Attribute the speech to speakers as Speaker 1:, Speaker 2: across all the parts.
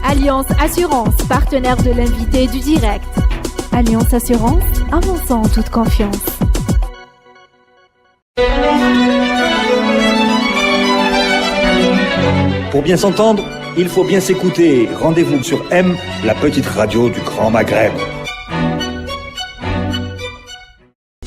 Speaker 1: Alliance Assurance, partenaire de l'invité du direct. Alliance Assurance, avançons en toute confiance.
Speaker 2: Pour bien s'entendre, il faut bien s'écouter. Rendez-vous sur M, la petite radio du Grand Maghreb.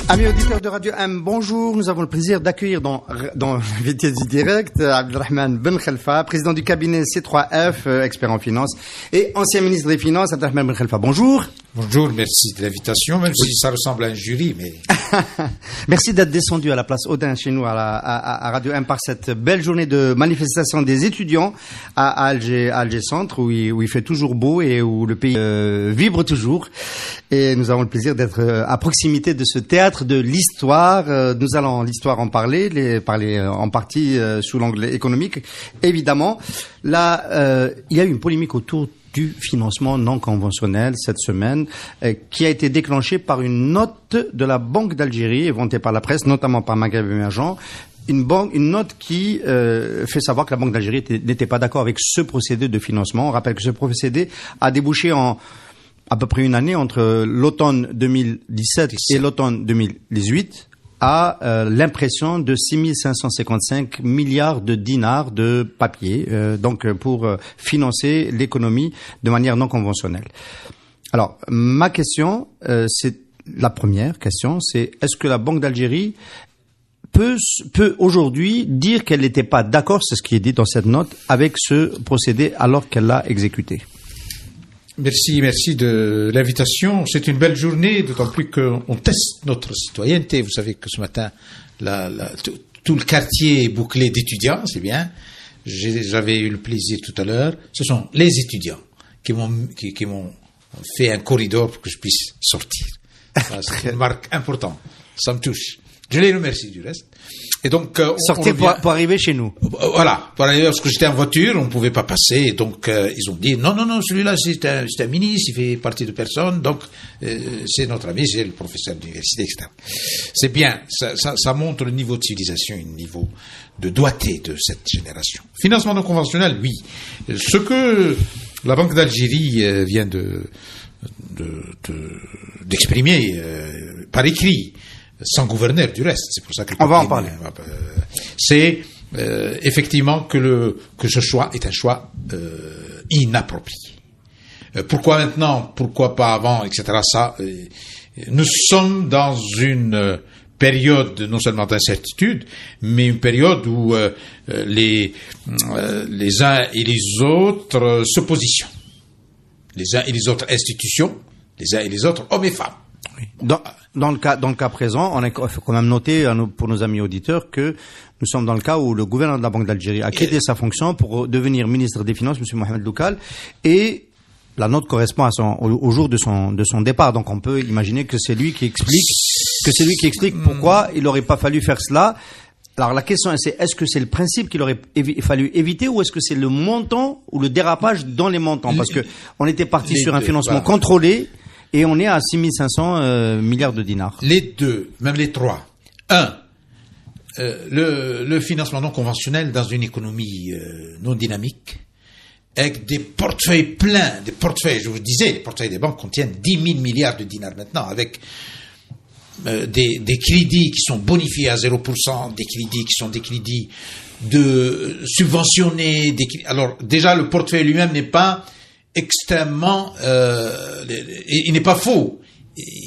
Speaker 3: Amis auditeurs de Radio M, bonjour. Nous avons le plaisir d'accueillir dans l'invité du direct Abdelrahman Ben Khalfa, président du cabinet C3F, expert en finance, et ancien ministre des Finances. Abdelrahman Ben Khalfa, bonjour.
Speaker 4: Bonjour, merci de l'invitation, même si ça ressemble à un jury, mais...
Speaker 3: Merci d'être descendu à la place Odin chez nous à Radio M par cette belle journée de manifestation des étudiants à Alger Centre, où il fait toujours beau et où le pays vibre toujours. Et nous avons le plaisir d'être à proximité de ce théâtre de l'histoire. Nous allons l'histoire en parler en partie sous l'angle économique, évidemment. Là, il y a eu une polémique autour du financement non conventionnel cette semaine, qui a été déclenchée par une note de la Banque d'Algérie, inventée par la presse, notamment par Maghreb Émergent. Une note qui fait savoir que la Banque d'Algérie n'était pas d'accord avec ce procédé de financement. On rappelle que ce procédé a débouché en à peu près une année entre l'automne 2017 et l'automne 2018 à l'impression de 6555 milliards de dinars de papier, donc pour financer l'économie de manière non conventionnelle. Alors, ma question, c'est la première question, c'est est-ce que la Banque d'Algérie peut aujourd'hui dire qu'elle n'était pas d'accord, c'est ce qui est dit dans cette note, avec ce procédé alors qu'elle l'a exécuté?
Speaker 4: Merci de l'invitation. C'est une belle journée, d'autant plus qu'on teste notre citoyenneté. Vous savez que ce matin, tout le quartier est bouclé d'étudiants, c'est bien. J'avais eu le plaisir tout à l'heure. Ce sont les étudiants qui m'ont fait un corridor pour que je puisse sortir. Ça, c'est une marque importante. Ça me touche. Je les remercie du reste. Et donc,
Speaker 3: sortir pour arriver chez nous.
Speaker 4: Voilà. Pour arriver, parce que j'étais en voiture, on ne pouvait pas passer. Et donc, ils ont dit, non, celui-là, c'est un ministre, il fait partie de personne. Donc, c'est notre ami, c'est le professeur d'université, etc. C'est bien. Ça montre le niveau de civilisation, le niveau de doigté de cette génération. Financement non conventionnel, oui. Ce que la Banque d'Algérie vient d'exprimer par écrit, sans gouverneur du reste, c'est pour ça que
Speaker 3: on va en parler.
Speaker 4: C'est effectivement que ce choix est un choix inapproprié. Pourquoi maintenant, pourquoi pas avant, etc. Ça, nous sommes dans une période non seulement d'incertitude, mais une période où les uns et les autres se positionnent, les uns et les autres institutions, les uns et les autres hommes et femmes.
Speaker 3: Oui. Dans le cas présent, il faut quand même noter pour nos amis auditeurs que nous sommes dans le cas où le gouverneur de la Banque d'Algérie a quitté sa fonction pour devenir ministre des Finances, M. Mohamed Loukal, et la note correspond au jour de son départ. Donc on peut imaginer que c'est lui qui explique pourquoi il n'aurait pas fallu faire cela. Alors la question c'est est-ce que c'est le principe qu'il aurait fallu éviter ou est-ce que c'est le montant ou le dérapage dans les montants? Parce que on était parti sur un financement contrôlé. Et on est à 6500 milliards de dinars.
Speaker 4: Les deux, même les trois. Le financement non conventionnel dans une économie non dynamique, avec des portefeuilles pleins, je vous disais, les portefeuilles des banques contiennent 10 000 milliards de dinars maintenant, avec des crédits qui sont bonifiés à 0%, des crédits qui sont des crédits subventionnés. Alors déjà, le portefeuille lui-même n'est pas extrêmement, il n'est pas faux,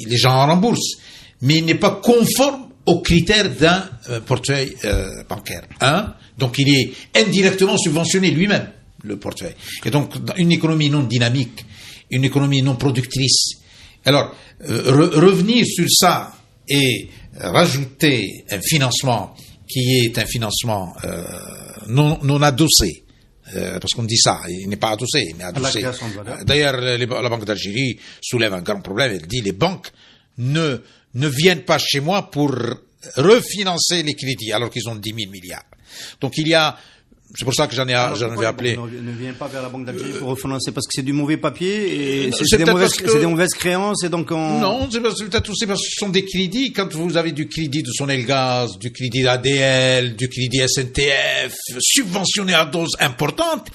Speaker 4: les gens en remboursent, mais il n'est pas conforme aux critères d'un portefeuille bancaire. Donc il est indirectement subventionné lui-même, le portefeuille. Et donc une économie non dynamique, une économie non productrice. Alors revenir sur ça et rajouter un financement qui est un financement non adossé. Parce qu'on dit ça, il n'est pas adossé, il est adossé. D'ailleurs, la Banque d'Algérie soulève un grand problème. Elle dit les banques ne viennent pas chez moi pour refinancer les crédits, alors qu'ils ont 10 000 milliards. Donc c'est pour ça que j'en avais appelé.
Speaker 3: Ne vient pas vers la Banque d'Algérie pour refinancer parce que c'est du mauvais papier et c'est des mauvaises créances et donc
Speaker 4: Non, c'est peut-être aussi parce que ce sont des crédits. Quand vous avez du crédit de Sonelgaz, du crédit ADL, du crédit SNTF, subventionné à dose importante,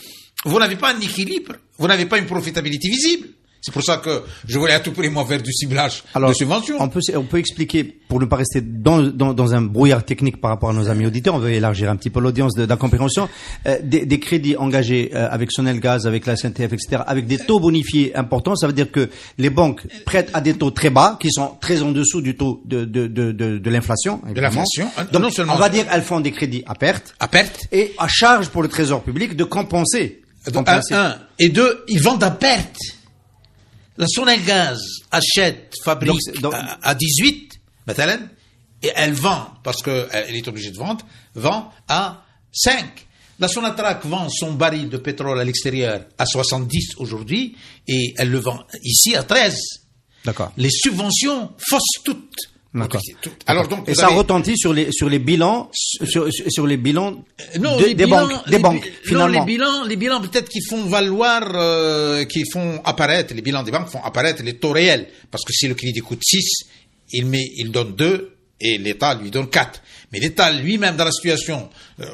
Speaker 4: vous n'avez pas un équilibre. vous n'avez pas une profitabilité visible. C'est pour ça que je voulais à tout prix moi faire du ciblage de subventions.
Speaker 3: On peut expliquer, pour ne pas rester dans un brouillard technique par rapport à nos amis auditeurs, on veut élargir un petit peu l'audience de la compréhension, des crédits engagés avec Sonelgaz, avec la SNTF, etc., avec des taux bonifiés importants. Ça veut dire que les banques prêtent à des taux très bas, qui sont très en dessous du taux de l'inflation.
Speaker 4: De l'inflation.
Speaker 3: Donc,
Speaker 4: non seulement
Speaker 3: on va dire, elles font des crédits à perte.
Speaker 4: À perte.
Speaker 3: Et à charge pour le trésor public de compenser.
Speaker 4: Un. Et deux, ils vendent à perte. La Sonelgaz achète, fabrique à 18, مثلا, et elle vend, parce qu'elle est obligée de vendre, vend à 5. La Sonatrach vend son baril de pétrole à l'extérieur à 70 aujourd'hui, et elle le vend ici à 13.
Speaker 3: D'accord.
Speaker 4: Les subventions faussent toutes.
Speaker 3: D'accord.
Speaker 4: Alors donc,
Speaker 3: et ça retentit sur les bilans, sur les bilans des banques, finalement.
Speaker 4: Non, les bilans peut-être qui font valoir, qui font apparaître, les bilans des banques font apparaître les taux réels. Parce que si le crédit coûte 6, il donne 2 et l'État lui donne 4. Mais l'État lui-même dans la situation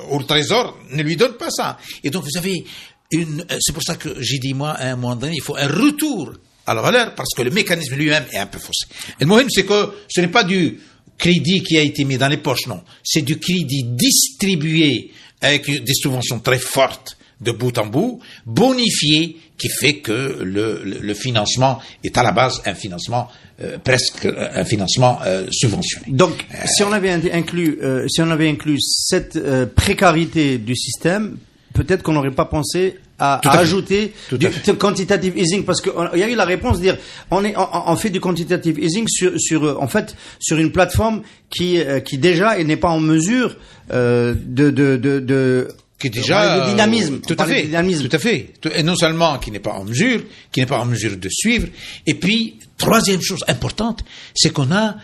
Speaker 4: où le Trésor ne lui donne pas ça. Et donc vous avez c'est pour ça que j'ai dit moi à un moment donné, il faut un retour à la valeur, parce que le mécanisme lui-même est un peu faussé. Et le problème, c'est que ce n'est pas du crédit qui a été mis dans les poches, non. C'est du crédit distribué avec des subventions très fortes de bout en bout, bonifié, qui fait que le financement est à la base un financement presque un financement subventionné.
Speaker 3: Donc, si on avait inclus cette précarité du système, peut-être qu'on n'aurait pas pensé à ajouter du quantitative easing, parce qu'il y a eu la réponse de dire on fait du quantitative easing sur une plateforme qui déjà n'est pas en mesure
Speaker 4: qui est déjà
Speaker 3: de dynamisme.
Speaker 4: Tout à fait. Et non seulement qui n'est pas en mesure de suivre. Et puis troisième chose importante, c'est qu'on a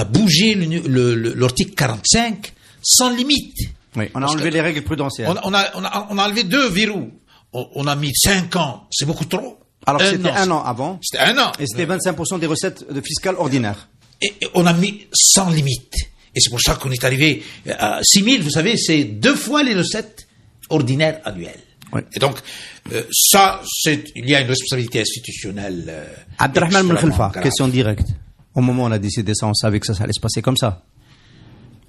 Speaker 4: bougé l'article 45 sans limite.
Speaker 3: Oui, on a enlevé les règles prudentielles.
Speaker 4: On a enlevé 2 verrous. On a mis 5 ans. C'est beaucoup trop.
Speaker 3: Alors que c'était un an avant.
Speaker 4: C'était 1 an.
Speaker 3: Et c'était 25% des recettes fiscales ordinaires.
Speaker 4: Et on a mis sans limite. Et c'est pour ça qu'on est arrivé à 6 000. Vous savez, c'est 2 fois les recettes ordinaires annuelles. Oui. Et donc, il y a une responsabilité institutionnelle.
Speaker 3: Abdelrahman Ben Khelfa, question directe. Au moment où on a décidé ça, on savait que ça allait se passer comme ça.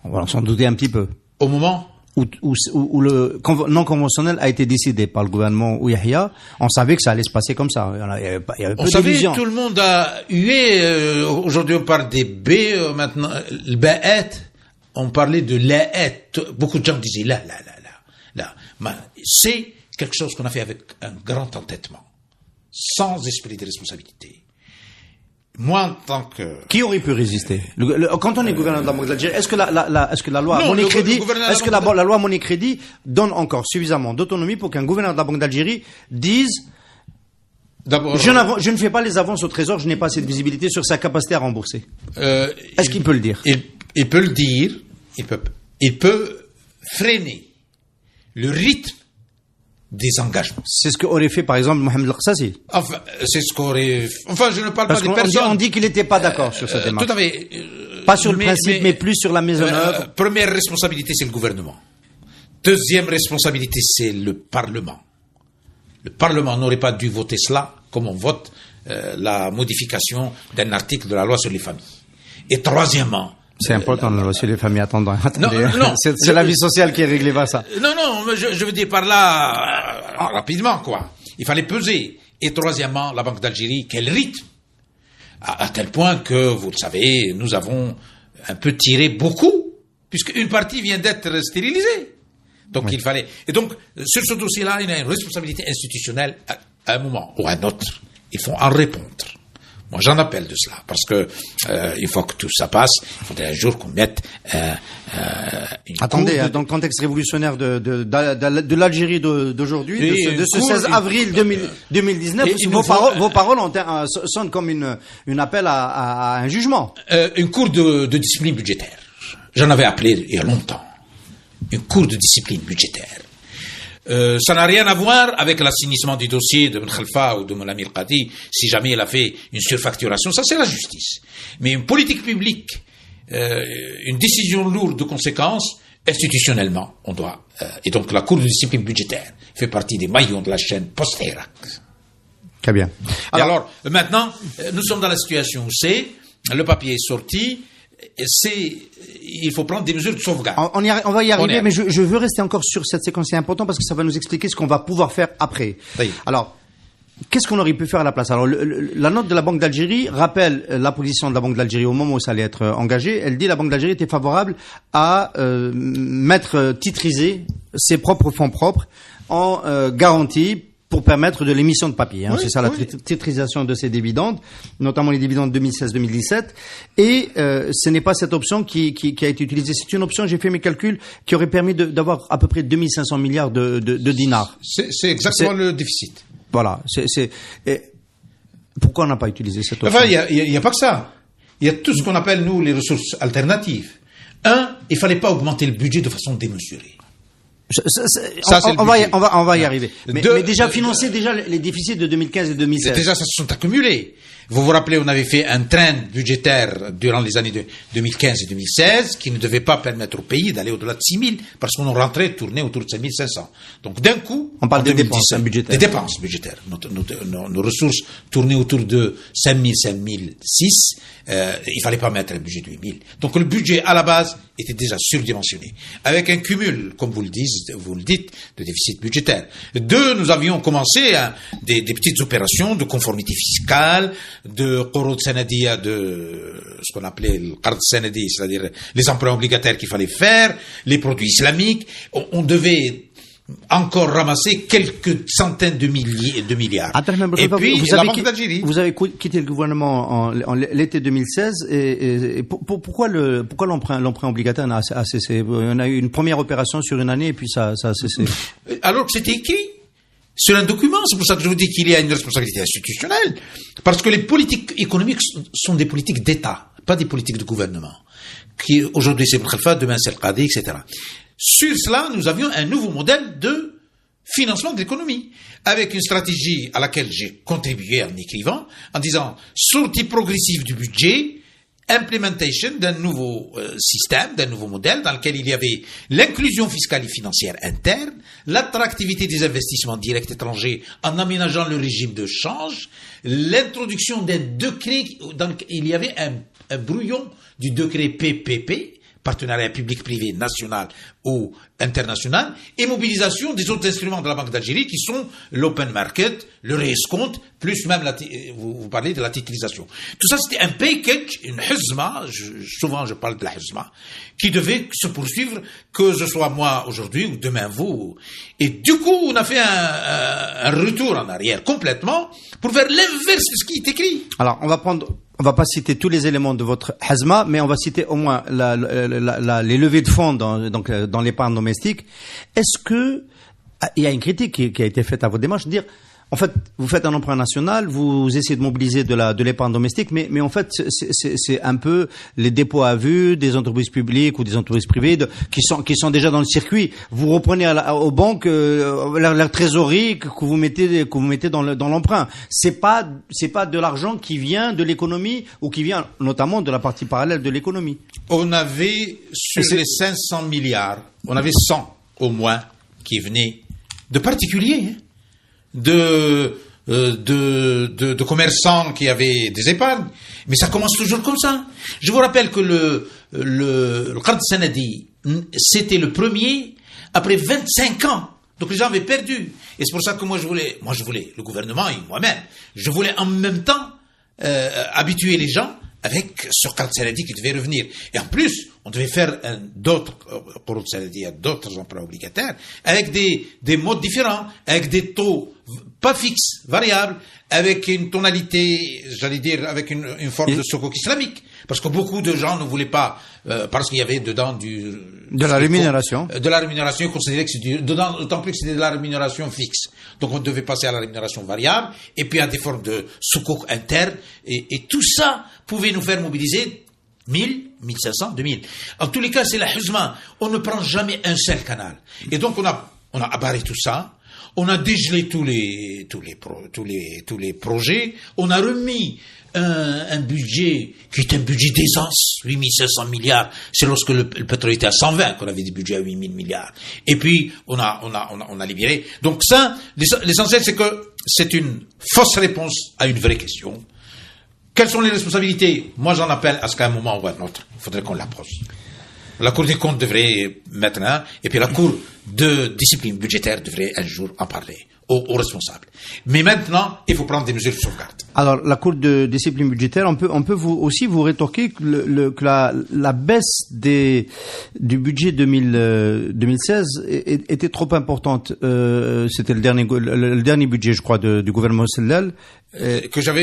Speaker 3: On s'en doutait un petit peu.
Speaker 4: Au moment
Speaker 3: où le non conventionnel a été décidé par le gouvernement Ouyahia, on savait que ça allait se passer comme ça. Il y avait peu d'illusions.
Speaker 4: Tout le monde a hué. Aujourd'hui, on parle des B. Maintenant, le Ba'et, on parlait de l'Aet. Beaucoup de gens disaient là. C'est quelque chose qu'on a fait avec un grand entêtement, sans esprit de responsabilité. Moi, en tant que...
Speaker 3: Qui aurait pu résister? Quand on est gouverneur de la Banque d'Algérie, est-ce que la loi monnaie crédit, la loi monnaie crédit donne encore suffisamment d'autonomie pour qu'un gouverneur de la Banque d'Algérie dise, d'abord, je ne fais pas les avances au trésor, je n'ai pas assez de visibilité sur sa capacité à rembourser. Est-ce qu'il peut le dire?
Speaker 4: Il peut le dire, il peut freiner le rythme des engagements.
Speaker 3: C'est ce qu'aurait fait, par exemple, Mohamed El-Qassasi.
Speaker 4: Je ne parle pas des personnes.
Speaker 3: On dit qu'il n'était pas d'accord sur cette démarche.
Speaker 4: Tout à fait.
Speaker 3: Pas sur le principe, mais plus sur la mise en œuvre.
Speaker 4: Première responsabilité, c'est le gouvernement. Deuxième responsabilité, c'est le Parlement. Le Parlement n'aurait pas dû voter cela comme on vote la modification d'un article de la loi sur les familles. Et troisièmement,
Speaker 3: c'est important, la loi sur les familles. Attendez. Non. C'est la vie sociale qui est réglée par ça.
Speaker 4: Non, je veux dire par là, rapidement, quoi. Il fallait peser. Et troisièmement, la Banque d'Algérie, quel rythme? À tel point que, vous le savez, nous avons un peu tiré beaucoup, puisque une partie vient d'être stérilisée. Donc il fallait. Et donc, sur ce dossier-là, il y a une responsabilité institutionnelle à un moment ou à un autre. Il faut en répondre. Moi, j'en appelle de cela, parce que il faut que tout ça passe. Il faudrait un jour qu'on mette
Speaker 3: Attendez, dans le contexte révolutionnaire de l'Algérie d'aujourd'hui, de ce 16 avril 2019, vos paroles sonnent comme une appel à un jugement.
Speaker 4: Une cour de discipline budgétaire. J'en avais appelé il y a longtemps. Une cour de discipline budgétaire. Ça n'a rien à voir avec l'assainissement du dossier de Ben Khelfa ou de Moulami El-Qadi, si jamais il a fait une surfacturation. Ça, c'est la justice. Mais une politique publique, une décision lourde de conséquences, institutionnellement, on doit... et donc la Cour de discipline budgétaire fait partie des maillons de la chaîne post-Irak.
Speaker 3: Très bien.
Speaker 4: Alors, maintenant, nous sommes dans la situation où le papier est sorti, il faut prendre des mesures de sauvegarde.
Speaker 3: On va y arriver, mais je veux rester encore sur cette séquence, c'est important parce que ça va nous expliquer ce qu'on va pouvoir faire après.
Speaker 4: Oui.
Speaker 3: Alors, qu'est-ce qu'on aurait pu faire à la place? Alors, la note de la Banque d'Algérie rappelle la position de la Banque d'Algérie au moment où ça allait être engagé. Elle dit la Banque d'Algérie était favorable à titriser ses propres fonds propres en garantie pour permettre de l'émission de papier. C'est ça la titrisation de ces dividendes, notamment les dividendes 2016-2017. Et ce n'est pas cette option qui a été utilisée. C'est une option, j'ai fait mes calculs, qui aurait permis d'avoir à peu près 2500 milliards de dinars.
Speaker 4: C'est exactement le déficit.
Speaker 3: Voilà. Pourquoi on n'a pas utilisé cette option?
Speaker 4: Enfin, il y a pas que ça. Il y a tout ce qu'on appelle, nous, les ressources alternatives. Il fallait pas augmenter le budget de façon démesurée.
Speaker 3: On va y arriver. Mais déjà financer les déficits de 2015 et 2016.
Speaker 4: Déjà, ça se sont accumulés. Vous vous rappelez, on avait fait un train budgétaire durant les années de 2015 et 2016 qui ne devait pas permettre au pays d'aller au-delà de 6 000 parce qu'on tournait autour de 5 500. Donc d'un coup,
Speaker 3: on parle des dépenses budgétaires.
Speaker 4: Des dépenses budgétaires. Nos ressources tournaient autour de 5 000, 5 006. Il fallait pas mettre un budget de 8 000. Donc le budget à la base était déjà surdimensionné, avec un cumul, comme vous le dites, de déficit budgétaire. Nous avions commencé des petites opérations de conformité fiscale, de qurud sanadiya, de ce qu'on appelait le qard sanadi, c'est-à-dire les emprunts obligataires qu'il fallait faire, les produits islamiques. On devait encore ramasser quelques centaines de milliards. Et puis, la Banque d'Algérie.
Speaker 3: Vous avez quitté le gouvernement en l'été 2016 et pourquoi l'emprunt obligataire a cessé? On a eu une première opération sur une année et puis ça a cessé.
Speaker 4: Alors que c'était écrit sur un document. C'est pour ça que je vous dis qu'il y a une responsabilité institutionnelle. Parce que les politiques économiques sont des politiques d'État, pas des politiques de gouvernement. Aujourd'hui c'est Khalifa, demain c'est le Qadi, etc. Sur cela, nous avions un nouveau modèle de financement de l'économie, avec une stratégie à laquelle j'ai contribué en écrivant, en disant sortie progressive du budget, implementation d'un nouveau système, d'un nouveau modèle dans lequel il y avait l'inclusion fiscale et financière interne, l'attractivité des investissements directs étrangers en aménageant le régime de change, l'introduction d'un décret, il y avait un brouillon du décret PPP, partenariat public-privé national ou international, et mobilisation des autres instruments de la Banque d'Algérie qui sont l'open market, le réescompte, plus même vous parlez de la titrisation. Tout ça, c'était un package, une huzma, souvent je parle de la huzma, qui devait se poursuivre, que ce soit moi aujourd'hui ou demain vous. Et du coup, on a fait un retour en arrière complètement pour faire l'inverse de ce qui est écrit.
Speaker 3: Alors, on va pas citer tous les éléments de votre hazma, mais on va citer au moins les levées de fonds dans l'épargne domestique. Est-ce que il y a une critique qui a été faite à votre démarche, de dire en fait vous faites un emprunt national, vous essayez de mobiliser de l'épargne domestique, mais en fait c'est un peu les dépôts à vue des entreprises publiques ou des entreprises privées qui sont déjà dans le circuit. Vous reprenez aux banques la trésorerie que vous mettez dans l'emprunt. C'est pas de l'argent qui vient de l'économie ou qui vient notamment de la partie parallèle de l'économie.
Speaker 4: On avait sur les 500 milliards, on avait 100 au moins qui venaient de particuliers, de commerçants qui avaient des épargnes, mais ça commence toujours comme ça. Je vous rappelle que le qard sanadi, c'était le premier après 25 ans. Donc les gens avaient perdu. Et c'est pour ça que moi je voulais, le gouvernement et moi-même, je voulais en même temps habituer les gens avec ce qard sanadi qui devait revenir. Et en plus, on devait faire d'autres qurud sanadi, d'autres emprunts obligataires, avec des modes différents, avec des taux pas fixes, variables, avec une tonalité, j'allais dire, avec une forme de sukuk islamique. Parce que beaucoup de gens ne voulaient pas, parce qu'il y avait dedans
Speaker 3: de la rémunération.
Speaker 4: De la rémunération, ils considéraient que c'était dedans, d'autant plus que c'était de la rémunération fixe. Donc on devait passer à la rémunération variable, et puis à des formes de sukuk interne, et tout ça pouvait nous faire mobiliser 1000, 1500, 2000. En tous les cas, c'est la huzma. On ne prend jamais un seul canal. Et donc on a abarré tout ça. On a dégelé tous les projets. On a remis un budget qui est un budget d'aisance, 8500 milliards. C'est lorsque le pétrole était à 120 qu'on avait des budgets à 8000 milliards. Et puis, on a libéré. Donc ça, l'essentiel, c'est que c'est une fausse réponse à une vraie question. Quelles sont les responsabilités? Moi, j'en appelle à ce qu'à un moment ou à un autre, il faudrait qu'on l'approche. La Cour des comptes devrait mettre un, et puis la Cour de discipline budgétaire devrait un jour en parler aux responsables. Mais maintenant, il faut prendre des mesures de sauvegarde.
Speaker 3: Alors, la Cour de discipline budgétaire, on peut vous rétorquer que la baisse du budget 2016 était trop importante. C'était le dernier budget, je crois, du gouvernement Sellal.
Speaker 4: Effectivement.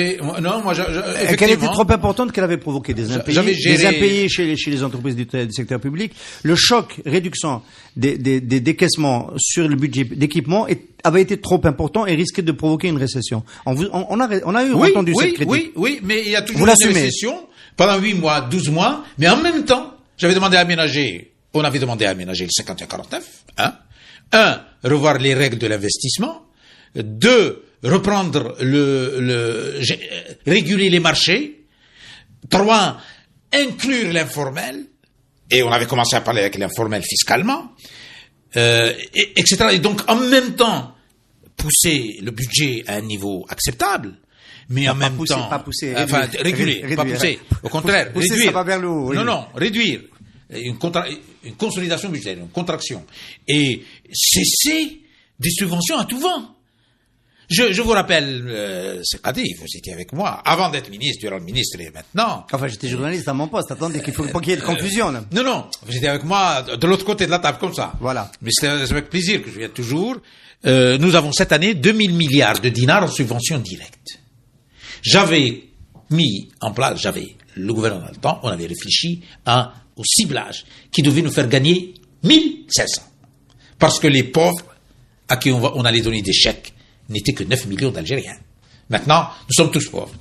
Speaker 3: Qu'elle était trop importante, qu'elle avait provoqué des impayés chez les entreprises du secteur public. Le choc réduction des décaissements sur le budget d'équipement avait été trop important et risquait de provoquer une récession. On a entendu cette critique.
Speaker 4: Oui, mais il y a toujours une récession pendant 8 mois, 12 mois, mais en même temps, on avait demandé à aménager le 51-49, revoir les règles de l'investissement, 2, reprendre réguler les marchés, 3, inclure l'informel, et on avait commencé à parler avec l'informel fiscalement, etc. Et donc, en même temps, pousser le budget à un niveau acceptable, mais en même temps, réguler, pas pousser. Au contraire,
Speaker 3: pousser,
Speaker 4: réduire.
Speaker 3: Ça va vers le haut.
Speaker 4: Non, réduire. Une consolidation budgétaire, une contraction. Et cesser des subventions à tout vent. Je vous rappelle, c'est Kadif, vous étiez avec moi, avant d'être ministre, durant le ministre et maintenant.
Speaker 3: Enfin, j'étais journaliste à mon poste, attendez qu'il faut pas qu'il y ait de confusion, là.
Speaker 4: Non, vous étiez avec moi de l'autre côté de la table, comme ça.
Speaker 3: Voilà.
Speaker 4: Mais c'est avec plaisir que je viens toujours. Nous avons cette année 2000 milliards de dinars en subventions directes. J'avais mis en place, le gouvernement dans le temps, on avait réfléchi au ciblage qui devait nous faire gagner 1500. Parce que les pauvres à qui on allait donner des chèques n'étaient que 9 millions d'Algériens. Maintenant, nous sommes tous pauvres.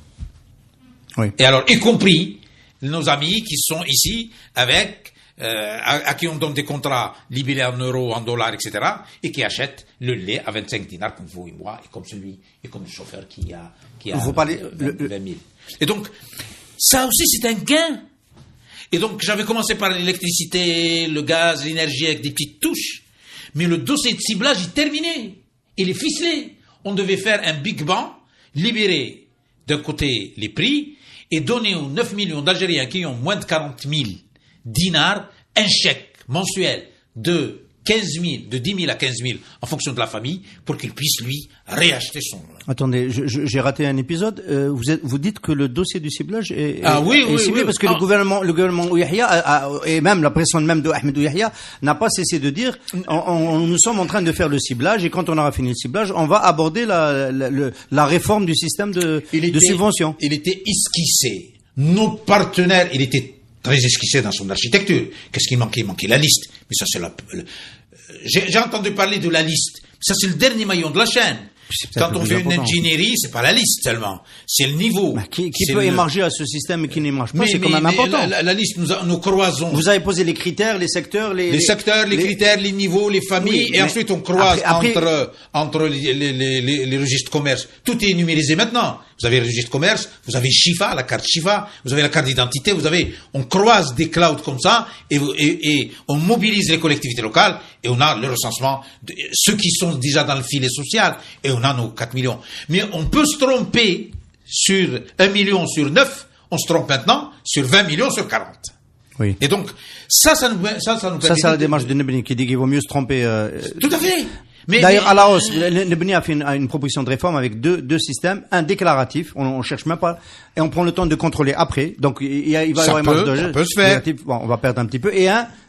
Speaker 3: Oui.
Speaker 4: Et alors, y compris nos amis qui sont ici avec, à qui on donne des contrats libellés en euros, en dollars, etc., et qui achètent le lait à 25 dinars comme vous et moi, et comme le chauffeur qui a
Speaker 3: vous parlez
Speaker 4: 20 000. Et donc, ça aussi, c'est un gain. Et donc, j'avais commencé par l'électricité, le gaz, l'énergie avec des petites touches. Mais le dossier de ciblage est terminé. Il est ficelé. On devait faire un Big Bang, libérer d'un côté les prix et donner aux 9 millions d'Algériens qui ont moins de 40 000 dinars un chèque mensuel de 10 000 à 15 000 en fonction de la famille pour qu'il puisse, lui, réacheter son...
Speaker 3: Attendez, j'ai raté un épisode. Vous dites que le dossier du ciblage est ciblé parce que le gouvernement Ouihia et même la personne même de Ahmed Ouihia n'a pas cessé de dire nous sommes en train de faire le ciblage et quand on aura fini le ciblage, on va aborder la réforme du système de subvention.
Speaker 4: Il était esquissé. Nos partenaires, il était très esquissé dans son architecture. Qu'est-ce qu'il manquait? Il manquait la liste. Mais ça, c'est j'ai entendu parler de la liste. Ça, c'est le dernier maillon de la chaîne. Quand on fait une ingénierie, c'est pas la liste seulement, c'est le niveau.
Speaker 3: Qui peut émarger à ce système et qui n'émarge pas, c'est quand même important.
Speaker 4: La liste, nous croisons.
Speaker 3: Vous avez posé les critères, les secteurs, les
Speaker 4: critères, les niveaux, les familles, et ensuite on croise entre les registres commerce. Tout est numérisé maintenant. Vous avez le registre commerce, vous avez Chifa, la carte Chifa, vous avez la carte d'identité, on croise des clouds comme ça, et on mobilise les collectivités locales, et on a le recensement de ceux qui sont déjà dans le filet social, et on a nos 4 millions. Mais on peut se tromper sur 1 million sur 9, on se trompe maintenant sur 20 millions sur 40.
Speaker 3: Oui.
Speaker 4: Et donc, ça nous permet... Ça,
Speaker 3: c'est la démarche de Nebni qui dit qu'il vaut mieux se tromper.
Speaker 4: Tout à fait.
Speaker 3: D'ailleurs, à la hausse, Nebni a fait une proposition de réforme avec deux systèmes, un déclaratif, on cherche même pas, et on prend le temps de contrôler après. Donc, il va y avoir
Speaker 4: ça peut se faire.
Speaker 3: Bon, on va perdre un petit peu. Et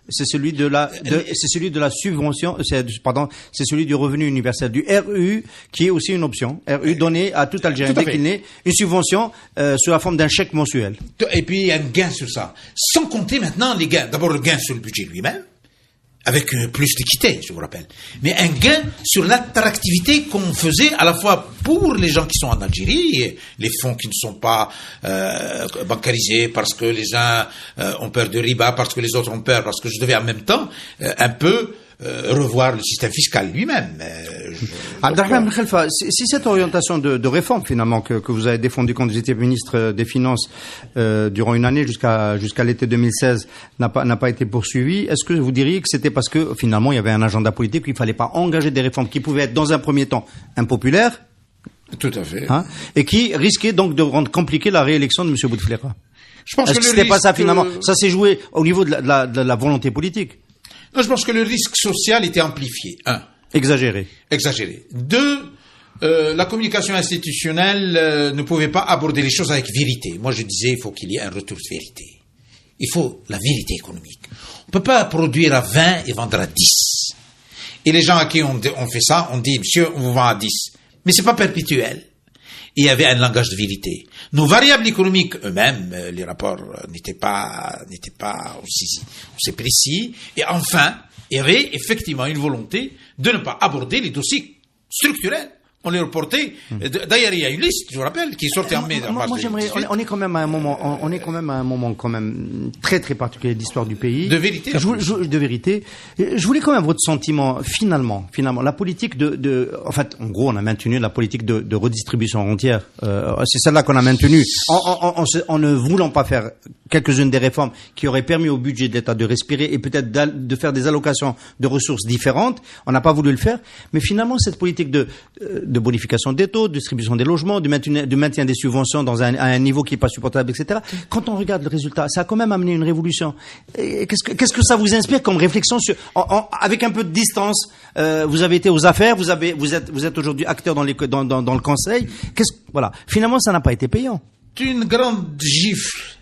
Speaker 3: c'est celui de la subvention, c'est celui du revenu universel, du RU, qui est aussi une option. RU donné à tout Algérien décliné, une subvention, sous la forme d'un chèque mensuel.
Speaker 4: Et puis, un gain sur ça. Sans compter maintenant les gains. D'abord, le gain sur le budget lui-même, avec plus d'équité, je vous rappelle. Mais un gain sur l'attractivité qu'on faisait à la fois pour les gens qui sont en Algérie, les fonds qui ne sont pas bancarisés parce que les uns ont peur de riba, parce que les autres ont peur, parce que je devais en même temps un peu revoir le système fiscal lui-même.
Speaker 3: Abdelrahman Ben Khelfa, si cette orientation de réforme finalement que vous avez défendue quand vous étiez ministre des Finances durant une année jusqu'à l'été 2016 n'a pas été poursuivie, est-ce que vous diriez que c'était parce que finalement il y avait un agenda politique, qu'il fallait pas engager des réformes qui pouvaient être dans un premier temps impopulaires?
Speaker 4: Tout à fait.
Speaker 3: Et qui risquaient donc de rendre compliquée la réélection de M. Bouteflika?
Speaker 4: Je pense
Speaker 3: Est-ce que c'était pas ça finalement? Ça s'est joué au niveau de la volonté politique?
Speaker 4: Non, je pense que le risque social était amplifié.
Speaker 3: Exagéré.
Speaker 4: 2, la communication institutionnelle ne pouvait pas aborder les choses avec vérité. Moi, je disais, il faut qu'il y ait un retour de vérité. Il faut la vérité économique. On peut pas produire à 20 et vendre à 10. Et les gens à qui on fait ça, on dit, monsieur, on vous vend à 10. Mais c'est pas perpétuel. Il y avait un langage de vérité. Nos variables économiques eux-mêmes, les rapports n'étaient pas aussi précis. Et enfin, il y avait effectivement une volonté de ne pas aborder les dossiers structurels. On les reportait. D'ailleurs, il y a une liste, je vous rappelle, qui est sortie en mai.
Speaker 3: Moi, j'aimerais. On est quand même à un moment, quand même très très particulier de l'histoire du pays.
Speaker 4: De vérité.
Speaker 3: De vérité. Je voulais quand même votre sentiment. Finalement, la politique en fait, en gros, on a maintenu la politique de redistribution entière. C'est celle-là qu'on a maintenue, en ne voulant pas faire quelques-unes des réformes qui auraient permis au budget de l'État de respirer et peut-être de faire des allocations de ressources différentes. On n'a pas voulu le faire. Mais finalement, cette politique de bonification des taux, de distribution des logements, de maintien des subventions à un niveau qui n'est pas supportable, etc. Quand on regarde le résultat, ça a quand même amené une révolution. Qu'est-ce que ça vous inspire comme réflexion avec un peu de distance? Vous avez été aux affaires, vous êtes aujourd'hui acteur dans le conseil. Voilà. Finalement, ça n'a pas été payant.
Speaker 4: C'est une grande gifle.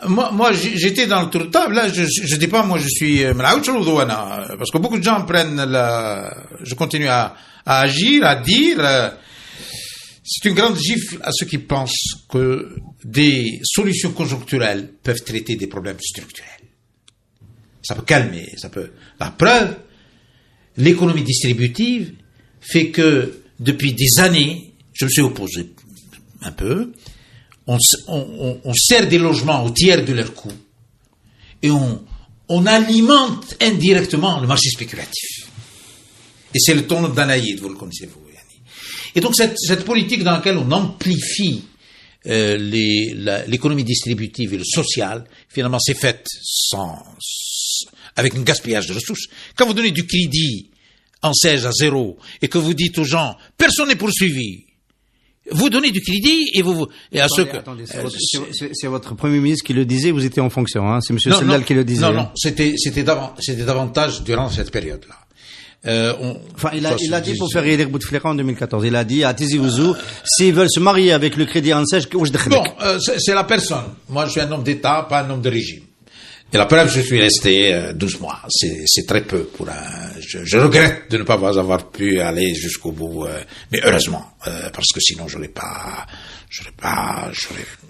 Speaker 4: Moi, j'étais dans le tour de table. Là, je dis pas, moi, je suis parce que beaucoup de gens prennent je continue à agir, à dire. C'est une grande gifle à ceux qui pensent que des solutions conjoncturelles peuvent traiter des problèmes structurels. Ça peut calmer, La preuve, l'économie distributive fait que depuis des années, je me suis opposé un peu. On sert des logements au tiers de leur coût et on alimente indirectement le marché spéculatif. Et c'est le ton d'Anaïd, vous le connaissez, vous, Yanni. Et donc cette politique dans laquelle on amplifie l'économie distributive et le social, finalement, c'est faite avec un gaspillage de ressources. Quand vous donnez du crédit en 16 à 0 et que vous dites aux gens, personne n'est poursuivi, vous donnez du crédit et à ceux que...
Speaker 3: C'est votre Premier ministre qui le disait, vous étiez en fonction, hein. C'est M. Sendal qui le disait.
Speaker 4: Non, c'était davantage durant cette période-là.
Speaker 3: Il a dit pour faire élire Bouteflika en 2014. Il a dit à Tizi Ouzou, s'ils veulent se marier avec le crédit en sèche,
Speaker 4: c'est la personne. Moi, je suis un homme d'État, pas un homme de régime. Et la preuve, je suis resté 12 mois. C'est très peu pour je regrette de ne pas avoir pu aller jusqu'au bout, mais heureusement, parce que sinon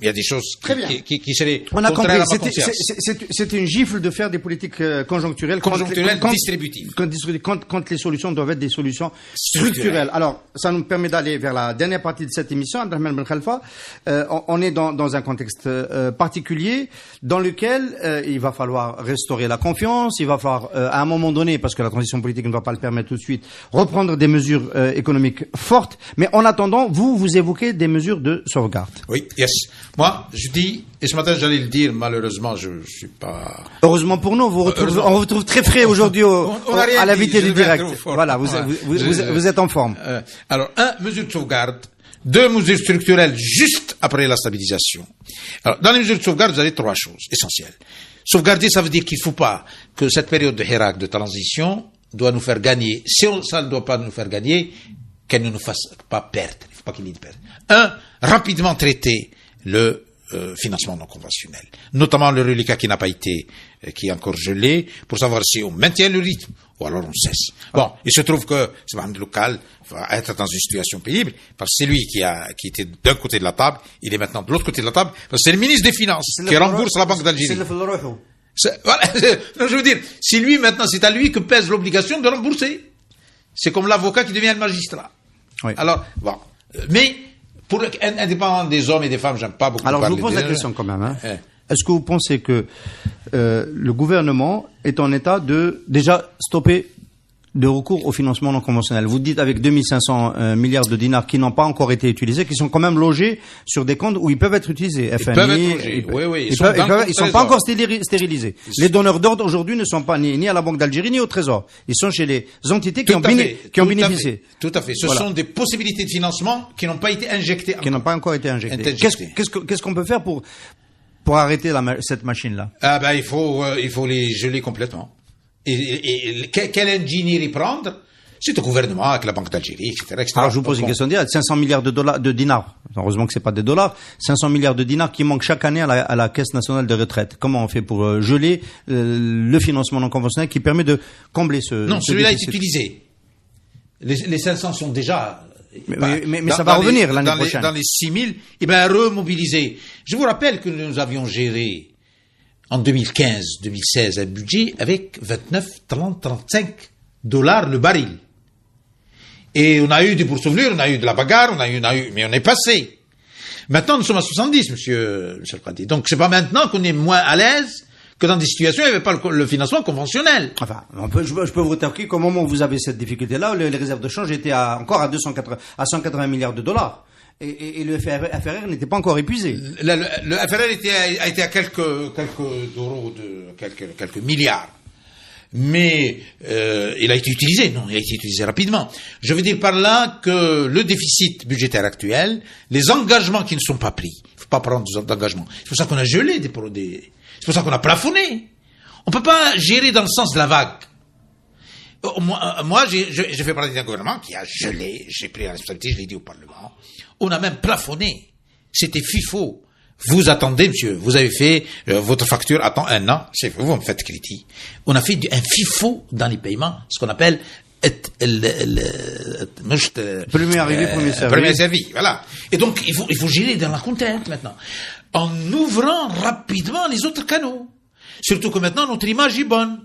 Speaker 4: il y a des choses qui seraient contraires à ma conscience.
Speaker 3: C'était une gifle de faire des politiques conjoncturelles
Speaker 4: distributives.
Speaker 3: Quand les solutions doivent être des solutions structurelles. Alors, ça nous permet d'aller vers la dernière partie de cette émission, Abdelrahman Ben Khelfa. On est dans un contexte particulier dans lequel il va falloir restaurer la confiance, il va falloir à un moment donné, parce que la transition politique ne va pas le permettre tout de suite, reprendre des mesures économiques fortes. Mais en attendant, vous évoquez des mesures de sauvegarde.
Speaker 4: Oui, yes. Moi, je dis, et ce matin j'allais le dire, malheureusement, je suis pas...
Speaker 3: Heureusement pour nous, on vous retrouve très frais aujourd'hui à l'invité du direct. Voilà, vous êtes en forme.
Speaker 4: Alors, 1, mesure de sauvegarde. 2, mesures structurelles juste après la stabilisation. Alors, dans les mesures de sauvegarde, vous avez 3 choses essentielles. Sauvegarder, ça veut dire qu'il ne faut pas que cette période de Hirak, de transition, doit nous faire gagner. Si ça ne doit pas nous faire gagner, qu'elle ne nous fasse pas perdre. Il ne faut pas qu'il y ait de perte. 1, rapidement traiter le financement non conventionnel, notamment le reliquat qui n'a pas été, qui est encore gelé, pour savoir si on maintient le rythme ou alors on cesse. Bon, il se trouve que ce Mohamed Loukal va être dans une situation pénible parce que c'est lui qui était d'un côté de la table, il est maintenant de l'autre côté de la table parce que c'est le ministre des Finances qui rembourse la Banque d'Algérie. Voilà, je veux dire, c'est lui maintenant, c'est à lui que pèse l'obligation de rembourser. C'est comme l'avocat qui devient le magistrat.
Speaker 3: Oui.
Speaker 4: Alors, bon, mais pour indépendamment des hommes et des femmes, j'aime pas beaucoup
Speaker 3: parler.
Speaker 4: Alors,
Speaker 3: je vous pose la question quand même. Hein. est-ce que vous pensez que le gouvernement est en état de déjà stopper de recours au financement non conventionnel? Vous dites avec 2500 milliards de dinars qui n'ont pas encore été utilisés, qui sont quand même logés sur des comptes où ils peuvent être utilisés.
Speaker 4: FMI, ils peuvent être logés. Oui.
Speaker 3: Ils sont pas encore stérilisés. Les donneurs d'ordre aujourd'hui ne sont pas ni à la Banque d'Algérie ni au Trésor. Ils sont chez les entités qui ont bénéficié.
Speaker 4: Tout à fait. Ce sont des possibilités de financement qui n'ont pas été injectées.
Speaker 3: Qui n'ont pas encore été injectées. Qu'est-ce qu'on peut faire pour arrêter cette machine-là?
Speaker 4: Il faut les geler complètement. Et quel ingénieur y prendre? C'est au gouvernement, avec la Banque d'Algérie, etc.
Speaker 3: Alors, je vous pose une question directe. 500 milliards de dinars. Heureusement que c'est pas des dollars. 500 milliards de dinars qui manquent chaque année à la Caisse nationale de retraite. Comment on fait pour geler le financement non conventionnel qui permet de combler ce
Speaker 4: Non, celui-là est utilisé. Les 500 sont déjà...
Speaker 3: Mais ça va revenir l'année prochaine.
Speaker 4: Dans les 6000, remobilisés. Je vous rappelle que nous avions géré en 2015-2016 un budget avec 35 $ le baril. Et on a eu des poursuites, on a eu de la bagarre, mais on est passé. Maintenant, nous sommes à 70, monsieur le Qadi. Donc, c'est pas maintenant qu'on est moins à l'aise que dans des situations où il n'y avait pas le financement conventionnel.
Speaker 3: Enfin, je peux vous dire qu'au moment où vous avez cette difficulté-là, les réserves de change étaient encore à 180 milliards de dollars. Et le FRR n'était pas encore épuisé.
Speaker 4: Le FRR a été à quelques euros quelques milliards. Mais il a été utilisé. Non, il a été utilisé rapidement. Je veux dire par là que le déficit budgétaire actuel, les engagements qui ne sont pas pris, il ne faut pas prendre d'engagements. C'est pour ça qu'on a gelé c'est pour ça qu'on a plafonné. On peut pas gérer dans le sens de la vague. Moi, j'ai fait partie d'un gouvernement qui a gelé, j'ai pris la responsabilité, je l'ai dit au Parlement. On a même plafonné. C'était FIFO. Vous attendez, monsieur, vous avez fait, votre facture attend 1 an, vous me faites critique. On a fait un FIFO dans les paiements, ce qu'on appelle
Speaker 3: premier arrivé,
Speaker 4: premier servi, voilà. Et donc, il faut gérer dans la contrainte maintenant. En ouvrant rapidement les autres canaux. Surtout que maintenant, notre image est bonne.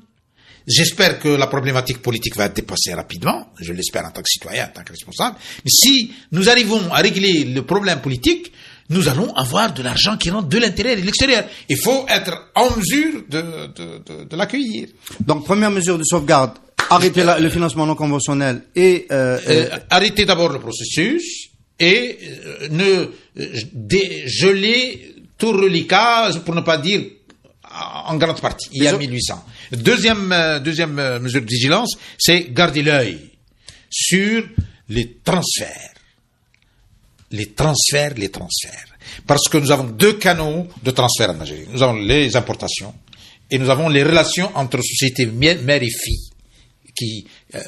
Speaker 4: J'espère que la problématique politique va être dépassée rapidement, je l'espère en tant que citoyen, en tant que responsable. Mais si nous arrivons à régler le problème politique, nous allons avoir de l'argent qui rentre de l'intérieur et de l'extérieur. Il faut être en mesure de l'accueillir.
Speaker 3: Donc, première mesure de sauvegarde, arrêter le financement non conventionnel et...
Speaker 4: arrêter d'abord le processus et geler tout reliquat, pour ne pas dire en grande partie. Il y a 1800. Deuxième mesure de vigilance, c'est garder l'œil sur les transferts. Les transferts. Parce que nous avons 2 canaux de transfert en Algérie. Nous avons les importations et nous avons les relations entre sociétés mère et fille,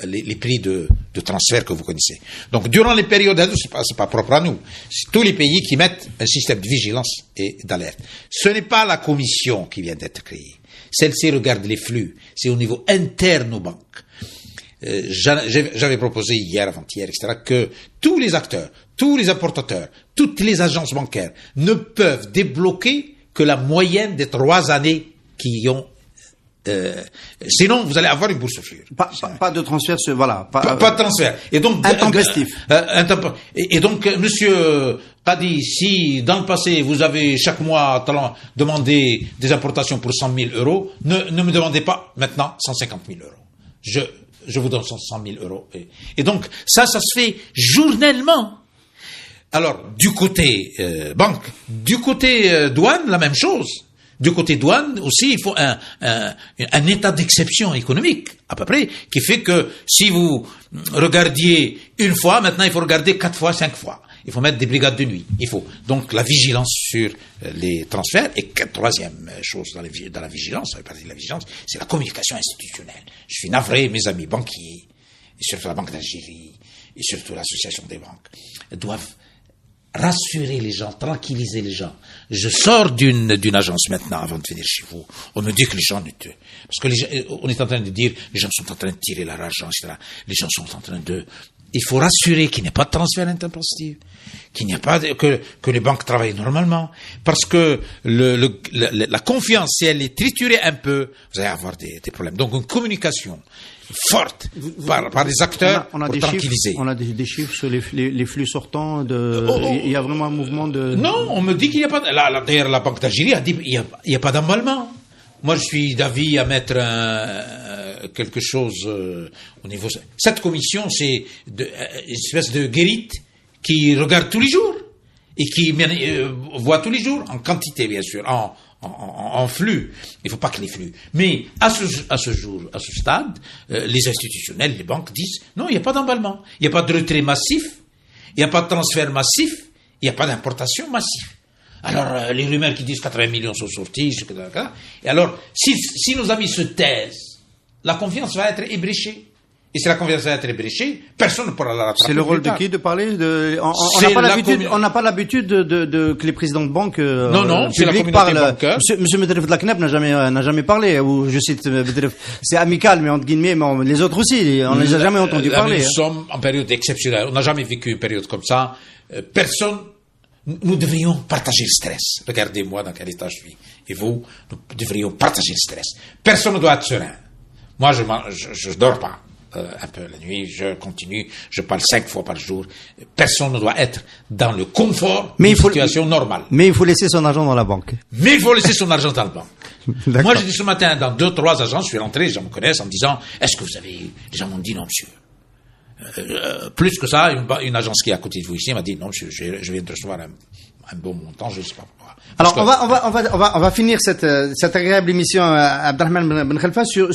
Speaker 4: les prix de transfert que vous connaissez. Donc, durant les périodes, c'est pas propre à nous. C'est tous les pays qui mettent un système de vigilance et d'alerte. Ce n'est pas la commission qui vient d'être créée. Celle-ci regarde les flux. C'est au niveau interne aux banques. J'avais proposé hier, avant-hier, etc., que tous les acteurs, tous les importateurs, toutes les agences bancaires ne peuvent débloquer que la moyenne des 3 années qui ont sinon, vous allez avoir une bourse-flure.
Speaker 3: Pas de transfert, voilà.
Speaker 4: Pas de transfert. Et donc,
Speaker 3: intempestif.
Speaker 4: Et donc, monsieur Qadi, si dans le passé, vous avez chaque mois demandé des importations pour 100 000 euros, ne me demandez pas maintenant 150 000 euros. Je vous donne 100 000 euros. Et donc, ça se fait journellement. Alors, du côté banque, du côté douane, la même chose. Du côté douane aussi, il faut un état d'exception économique, à peu près, qui fait que si vous regardiez une fois, maintenant il faut regarder 4 fois, 5 fois. Il faut mettre des brigades de nuit. Il faut donc la vigilance sur les transferts. Et troisième chose dans la vigilance, ça fait partie de la vigilance, c'est la communication institutionnelle. Je suis navré, mes amis banquiers, et surtout la Banque d'Algérie, et surtout l'Association des banques, doivent rassurer les gens, tranquilliser les gens. Je sors d'une agence maintenant avant de venir chez vous. On me dit que les gens parce que on est en train de dire, les gens sont en train de tirer leur argent, etc. Les gens sont en train il faut rassurer qu'il n'y a pas de transfert intempestif, qu'il n'y a pas que les banques travaillent normalement, parce que la confiance, si elle est triturée un peu, vous allez avoir des problèmes. Donc une communication forte par les acteurs
Speaker 3: on a
Speaker 4: pour
Speaker 3: des
Speaker 4: tranquilliser.
Speaker 3: Chiffres, on a des chiffres sur les flux sortants. Il y a vraiment un mouvement de...
Speaker 4: Non, on me dit qu'il n'y a pas... D'ailleurs, la Banque d'Algérie a dit qu'il n'y a pas d'emballement. Moi, je suis d'avis à mettre quelque chose au niveau... Cette commission, c'est une espèce de guérite qui regarde tous les jours et qui voit tous les jours, en quantité, bien sûr, en flux. Il ne faut pas que les flux. Mais à ce stade, les institutionnels, les banques disent non, il n'y a pas d'emballement. Il n'y a pas de retrait massif. Il n'y a pas de transfert massif. Il n'y a pas d'importation massive. Alors, les rumeurs qui disent 80 millions sont sortis, etc. Et alors, si nos amis se taisent, la confiance va être ébréchée. Et si la confiance va être ébréchée, personne ne pourra la rattraper.
Speaker 3: C'est le rôle de qui de parler on n'a pas l'habitude que les présidents de banque
Speaker 4: non, c'est la communauté bancaire.
Speaker 3: Monsieur Medref de la CNEP n'a jamais parlé, ou je cite Medref, c'est amical, mais entre guillemets, mais les autres aussi, on ne les a jamais entendu parler.
Speaker 4: Nous sommes en période exceptionnelle. On n'a jamais vécu une période comme ça. Nous devrions partager le stress. Regardez-moi dans quel état je suis. Et vous, nous devrions partager le stress. Personne ne doit être serein. Moi, je dors pas un peu la nuit, je continue, je parle 5 fois par jour. Personne ne doit être dans le confort d'une situation normale.
Speaker 3: Mais il faut laisser son argent dans la banque.
Speaker 4: Mais il faut laisser son argent dans la banque. Moi, j'ai dit ce matin, dans 2-3 agences, je suis rentré, les gens me connaissent, en me disant, est-ce que vous avez... Les gens m'ont dit, non, monsieur. Plus que ça, une agence qui est à côté de vous ici m'a dit non, je viens de recevoir un bon montant, je ne sais pas pourquoi.
Speaker 3: Alors on va finir cette agréable émission, Abdelrahman Ben Khalfa, sur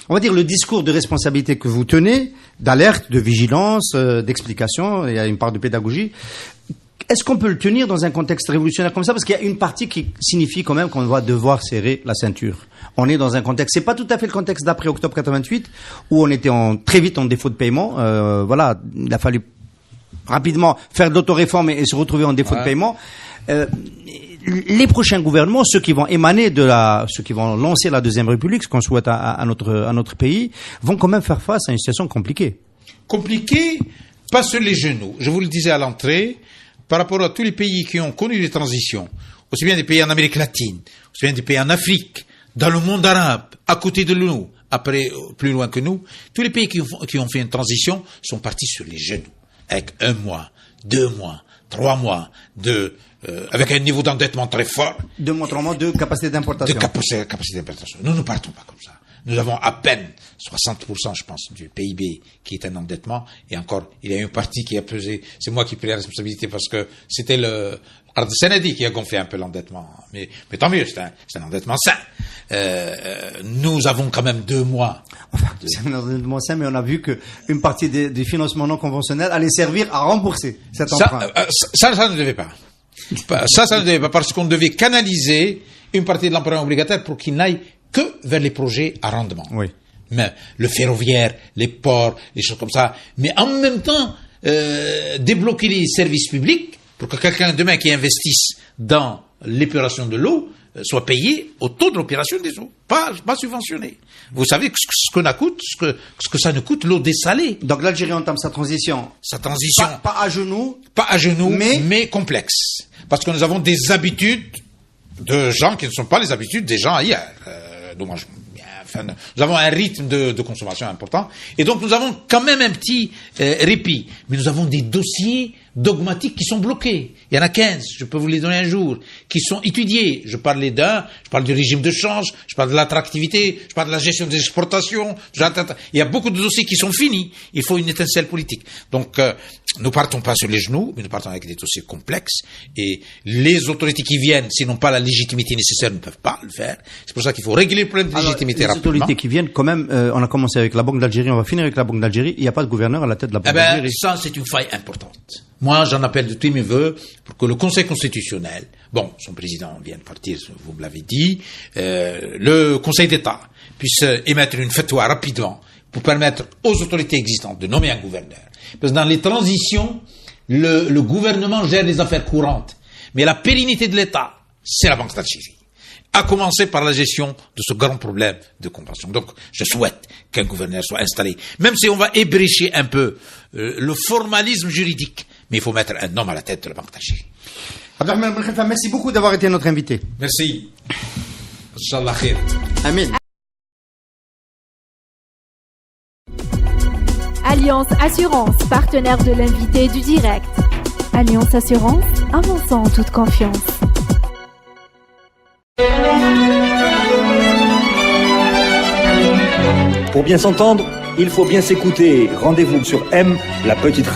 Speaker 3: on va dire le discours de responsabilité que vous tenez, d'alerte, de vigilance, d'explication. Il y a une part de pédagogie. Est-ce qu'on peut le tenir dans un contexte révolutionnaire comme ça? Parce qu'il y a une partie qui signifie quand même qu'on va devoir serrer la ceinture. On est dans un contexte, c'est pas tout à fait le contexte d'après octobre 88, où on était très vite en défaut de paiement. Voilà, il a fallu rapidement faire de l'autoréforme et se retrouver en défaut de paiement. Les prochains gouvernements, ceux qui vont ceux qui vont lancer la Deuxième République, ce qu'on souhaite à notre pays, vont quand même faire face à une situation compliquée.
Speaker 4: Compliquée, pas sur les genoux. Je vous le disais à l'entrée, par rapport à tous les pays qui ont connu les transitions, aussi bien des pays en Amérique latine, aussi bien des pays en Afrique, dans le monde arabe, à côté de nous, après, plus loin que nous, tous les pays qui ont fait une transition sont partis sur les genoux, avec 1 mois, 2 mois, 3 mois avec un niveau d'endettement très fort.
Speaker 3: 2 mois, 3 mois de capacité d'importation.
Speaker 4: De capacité d'importation. Nous ne partons pas comme ça. Nous avons à peine 60%, je pense, du PIB qui est un endettement. Et encore, il y a une partie qui a pesé. C'est moi qui ai pris la responsabilité parce que c'était le Ard Senadi qui a gonflé un peu l'endettement. Mais tant mieux, c'est un endettement sain. Nous avons quand même 2 mois.
Speaker 3: Enfin, c'est un endettement sain, mais on a vu que une partie des financements non conventionnels allait servir à rembourser cet emprunt.
Speaker 4: Ça ne devait pas. Ça ne devait pas, parce qu'on devait canaliser une partie de l'emprunt obligataire pour qu'il n'aille que vers les projets à rendement.
Speaker 3: Oui.
Speaker 4: Mais le ferroviaire, les ports, les choses comme ça. Mais en même temps, débloquer les services publics pour que quelqu'un demain qui investisse dans l'épuration de l'eau soit payé au taux de l'opération des eaux, pas subventionné. Vous savez ce que ça nous coûte l'eau dessalée.
Speaker 3: Donc l'Algérie entame sa transition. Pas à genoux.
Speaker 4: Pas à genoux, mais complexe. Parce que nous avons des habitudes de gens qui ne sont pas les habitudes des gens ailleurs. Nous avons un rythme de consommation important. Et donc nous avons quand même un petit répit. Mais nous avons des dossiers dogmatiques qui sont bloqués. Il y en a 15, je peux vous les donner un jour, qui sont étudiés. Je parle du régime de change, je parle de l'attractivité, je parle de la gestion des exportations. Il y a beaucoup de dossiers qui sont finis. Il faut une étincelle politique. Donc, nous partons pas sur les genoux, mais nous partons avec des dossiers complexes. Et les autorités qui viennent, s'ils n'ont pas la légitimité nécessaire, ne peuvent pas le faire. C'est pour ça qu'il faut régler le problème de légitimité rapidement.
Speaker 3: Les autorités qui viennent, quand même, on a commencé avec la Banque d'Algérie, on va finir avec la Banque d'Algérie. Il n'y a pas de gouverneur à la tête de la Banque d'Algérie.
Speaker 4: Ça, c'est une faille importante. Moi, j'en appelle de tous mes voeux pour que le Conseil constitutionnel, son président vient de partir, vous me l'avez dit, le Conseil d'État puisse émettre une fatwa rapidement pour permettre aux autorités existantes de nommer un gouverneur. Parce que dans les transitions, le gouvernement gère les affaires courantes. Mais la pérennité de l'État, c'est la Banque d'Algérie. À commencer par la gestion de ce grand problème de convention. Donc, je souhaite qu'un gouverneur soit installé. Même si on va ébrécher un peu le formalisme juridique, mais il faut mettre un homme à la tête de la Banque d'Algérie.
Speaker 3: Abdelrahman Ben Khalfa, merci beaucoup d'avoir été notre invité.
Speaker 4: Merci. Inch'Allah khair.
Speaker 3: Amen.
Speaker 1: Alliance Assurance, partenaire de l'invité du direct. Alliance Assurance, avançons en toute confiance.
Speaker 2: Pour bien s'entendre, il faut bien s'écouter. Rendez-vous sur M, la petite